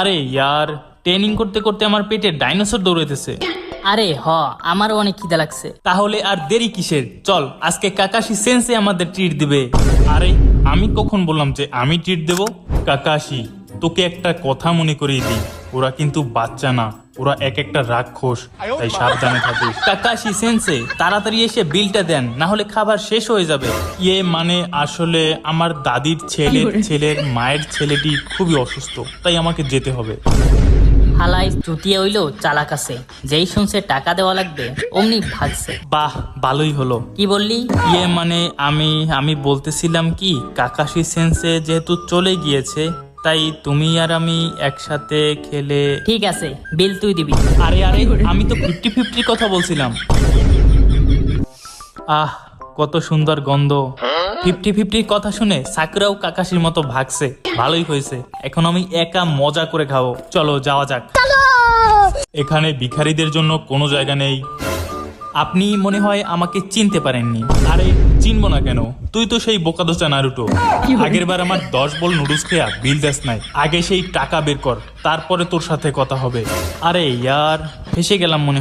আরে ইয়ার, ট্রেনিং করতে করতে আমার পেটে ডাইনোসর দৌড়াইতেছে। আরে আমারও অনেক খিদা লাগছে। তাহলে আর দেরি কিসের, চল আজকে কাকাশি সেন্সে আমাদের ট্রিট দিবে। আরে আমি কখন বললাম যে আমি ট্রিট দেব? কাকাশি, তোকে একটা কথা মনে করিয়ে দিই, ওরা কিন্তু বাচ্চা না, ওরা এক একটা রাক্ষস, তাই সাবধানে থাকিস। কাকাশি সেন্সে তাড়াতাড়ি এসে বিলটা দেন, না হলে খাবার শেষ হয়ে যাবে। মানে আসলে আমার দাদির ছেলের মায়ের ছেলেটি খুবই অসুস্থ, তাই আমাকে যেতে হবে। হালাই চুটিয়ে হইলো চালাক আছে, যেই শুনছে টাকা দেওয়া লাগবে অমনি ভাগছে। বাহ, ভালোই হলো। কি বললি? মানে আমি বলতেছিলাম কি, কাকাশি সেন্সে যেহেতু চলে গিয়েছে, তাই তুমি আর আমি একসাথে খেলে। ঠিক আছে, বিল তুই দিবি। আরে আমি তো 50-50 কথা বলছিলাম। আহ, কত সুন্দর গন্ধ। 50-50 কথা শুনে সাকুরাও কাকাশির মতো ভাগছে। ভালোই হয়েছে, এখন আমি একা মজা করে খাবো। চলো যাওয়া যাক। এখানে ভিখারিদের জন্য কোনো জায়গা নেই। আপনি মনে হয় আমাকে চিনতে পারেননি। আরে চিনবো না কেন, তুই তো সেই বোকাদোচা নারুটো। আগের বার আমার 10 বল নুডলস খেয়া বিল দেস নাই। আগে সেই টাকা বের কর, তারপরে তোর সাথে কথা হবে। আরে ইয়ার, ফেসে গেলাম মনে হয়।